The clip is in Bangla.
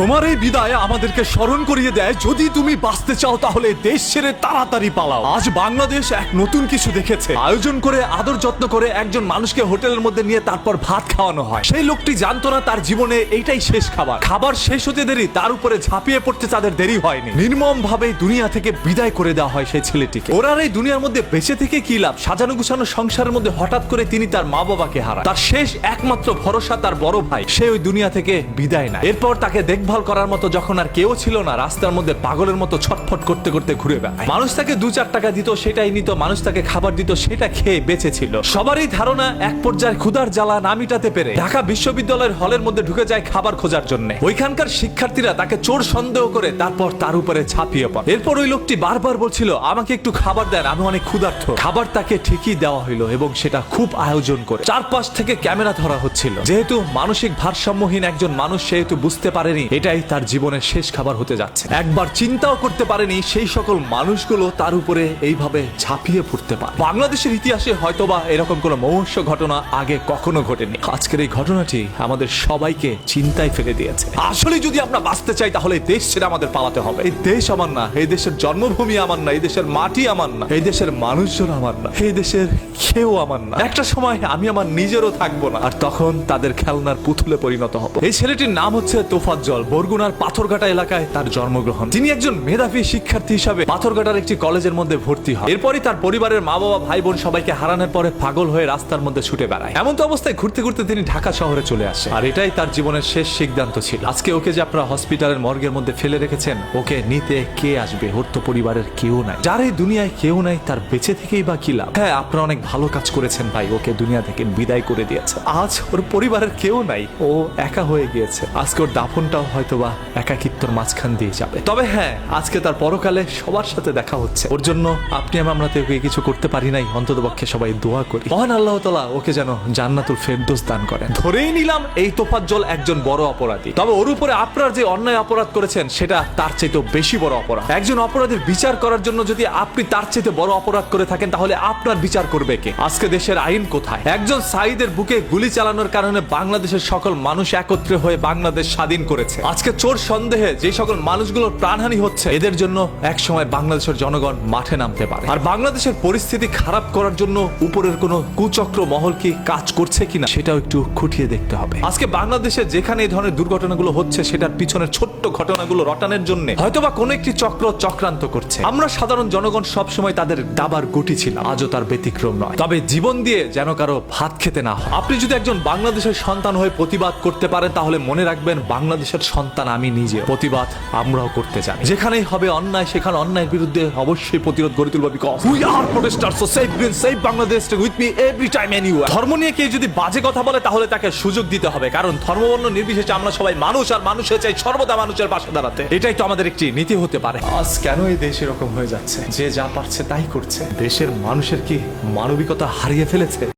তোমার এই বিদায় আমাদেরকে স্মরণ করিয়ে দেয়, যদি তুমি বাঁচতে চাও তাহলে দেশ ছেড়ে তাড়াতাড়ি পালাও। আজ বাংলাদেশ এক নতুন কিছু দেখেছে। আয়োজন করে আদর যত্ন করে একজন মানুষকে হোটেলের মধ্যে নিয়ে তারপর ভাত খাওয়ানো হয়। সেই লোকটি জানতো না তার জীবনে এইটাই শেষ খাবার। খাবার শেষ হতে দেরি, তার উপরে ঝাঁপিয়ে পড়তে তাদের দেরি হয়নি। নির্মম ভাবে দুনিয়া থেকে বিদায় করে দেওয়া হয় সেই ছেলেটিকে। ওরা এই দুনিয়ার মধ্যে বেঁচে থেকে কি লাভ? সাজানো গুছানো সংসারের মধ্যে হঠাৎ করে তিনি তার মা বাবাকে হারান। তার শেষ একমাত্র ভরসা তার বড় ভাই, সে ওই দুনিয়া থেকে বিদায় নেয়। এরপর তাকে দেখভাল করার মতো যখন আর কেউ ছিল না, রাস্তার মধ্যে পাগলের মতো ছটফট করতে করতে ঘুরে বেড়ায়। মানুষ তাকে 2-4 টাকা দিত, সেটাই নিত। মানুষ তাকে খাবার দিত, সেটা খেয়ে বেঁচে ছিল। সবারই ধারণা এক পর্যায়ে ক্ষুধার জ্বালা না মিটাতে পেরে ঢাকা বিশ্ববিদ্যালয়ের হলের মধ্যে ঢুকে যায় খাবার খোঁজার জন্য। ওইখানকার শিক্ষার্থীরা তাকে চোর সন্দেহ করে তারপর তার উপরে ঝাঁপিয়ে পড়ে। এরপর ওই লোকটি বারবার বলছিল, আমাকে একটু খাবার দেন, আমি অনেক ক্ষুধার্ত। খাবার তাকে ঠিকই দেওয়া হইলো এবং সেটা খুব আয়োজন করে। চারপাশ থেকে ক্যামেরা ধরা হচ্ছিল। যেহেতু মানসিক ভারসাম্যহীন একজন মানুষ, সেহেতু বুঝতে পারেনি এটাই তার জীবনের শেষ খাবার হতে যাচ্ছে। একবার চিন্তাও করতে পারেনি সেই সকল মানুষগুলো তার উপরে এইভাবে ঝাঁপিয়ে পড়তে পারে। বাংলাদেশের ইতিহাসে হয়তোবা এরকম কোনো মহর্ষ ঘটনা আগে কখনো ঘটেনি। আজকের এই ঘটনাটি আমাদের সবাইকে চিন্তায় ফেলে দিয়েছে। আসলে যদি আমরা বাঁচতে চাই তাহলে এই দেশ ছেড়ে আমাদের পালাতে হবে। এই দেশ আমার না, এই দেশের জন্মভূমি আমার না, এই দেশের মাটি আমার না, এই দেশের মানুষজন আমার না, এই দেশের কেউ আমার না। একটা সময় আমি আমার নিজেরও থাকবো না, আর তখন তাদের খেলনার পুতুলে পরিণত হব। এই ছেলেটির নাম হচ্ছে তোফাজ্জল। বরগুনার পাথরঘাটা এলাকায় তার জন্মগ্রহণ। তিনি একজন মেধাবী শিক্ষার্থী হিসাবে পাথরঘাটার একটি কলেজের মধ্যে ভর্তি হয়। এরপরই তার পরিবারের মা বাবা ভাই বোন সবাইকে হারানোর পরে পাগল হয়ে রাস্তার মধ্যে ছুটে বেড়ায়। এমন তো অবস্থায় ঘুরতে ঘুরতে তিনি ঢাকা শহরে চলে আসে, আর এটাই তার জীবনের শেষ সিদ্ধান্ত ছিল। আজকে ওকে যে আপনারা হসপিটালের মর্গের মধ্যে ফেলে রেখেছেন, ওকে নিতে কে আসবে? ওর তো পরিবারের কেউ নাই। যার এই দুনিয়ায় কেউ নাই, তার বেঁচে থেকেই বা কি লাভ? হ্যাঁ, আপনারা অনেক ভালো কাজ করেছেন ভাই, ওকে দুনিয়া থেকে বিদায় করে দিয়েছে। আজ ওর পরিবারের কেউ নাই, ও একা হয়ে গিয়েছে। আজকে ওর দাফনটাও হয়তোবা একাকিত্বর মাঝখান দিয়ে যাবে। তবে হ্যাঁ, আজকে তার পরকালে সবার সাথে দেখা হচ্ছে। ওর জন্য আপনি আমরা তো ওকে কিছু করতে পারি নাই, অন্ততপক্ষে সবাই দোয়া করি মহান আল্লাহ তাআলা ওকে যেন জান্নাতুল ফেরদৌস দান করেন। ধরেই নিলাম এই তোফাজ্জল একজন বড় অপরাধী, তবে ওর উপরে আপনারা যে অন্যায় অপরাধ করেছেন সেটা তার চাইতেও বেশি বড় অপরাধ। একজন অপরাধীর বিচার করার জন্য যদি আপনি তার চাইতে বড় অপরাধ করে থাকেন, তাহলে আপনার বিচার করবে কে? আজকে দেশের আইন কোথায়? একজন সাঈদের বুকে গুলি চালানোর কারণে বাংলাদেশের সকল মানুষ একত্রে হয়ে বাংলাদেশ স্বাধীন করেছে। আজকে চোর সন্দেহে যে সকল মানুষগুলোর প্রাণহানি হচ্ছে, এদের জন্য এক সময় বাংলাদেশের জনগণ মাঠে নামতে পারে। আর বাংলাদেশের পরিস্থিতি খারাপ করার জন্য উপরের কোনো কুচক্র মহল কি কাজ করছে কিনা, সেটাও একটু খুঁটিয়ে দেখতে হবে। আজকে বাংলাদেশে যেখানে এই ধরনের দুর্ঘটনাগুলো হচ্ছে, সেটার পিছনের ছোট্ট ঘটনাগুলো রটানোর জন্য হয়তোবা কোনো একটি চক্র চক্রান্ত করছে। আমরা সাধারণ জনগণ সবসময় তাদের দাবার গুটি ছিলাম, আজও তার ব্যতিক্রম নয়। তবে জীবন দিয়ে যেন কারো ভাত খেতে না হয়। আপনি যদি একজন বাংলাদেশের সন্তান হয়ে প্রতিবাদ করতে পারেন, তাহলে মনে রাখবেন বাংলাদেশের সন্তান আমি নিজে। প্রতিবাদ আমরাও করতে জানি। যেখানেই হবে অন্যায়, সেখানে অন্যায়ের বিরুদ্ধে অবশ্যই প্রতিরোধ গড়ে তুলব। Because we are protesters, so save green, save Bangladesh, with me every time anywhere. ধর্ম নিয়ে কেউ যদি বাজে কথা বলে, তাহলে তাকে সুযোগ দিতে হবে, কারণ ধর্মবর্ণ নির্বিশেষে আমরা সবাই মানুষ, আর মানুষের চাই সর্বদা মানুষের পাশে দাঁড়াতে। এটাই তো আমাদের একটি নীতি হতে পারে। আজ কেন এই দেশ এরকম হয়ে যাচ্ছে? যে যা পারছে তাই করছে। দেশের মানুষের কি মানবিকতা হারিয়ে ফেলেছে?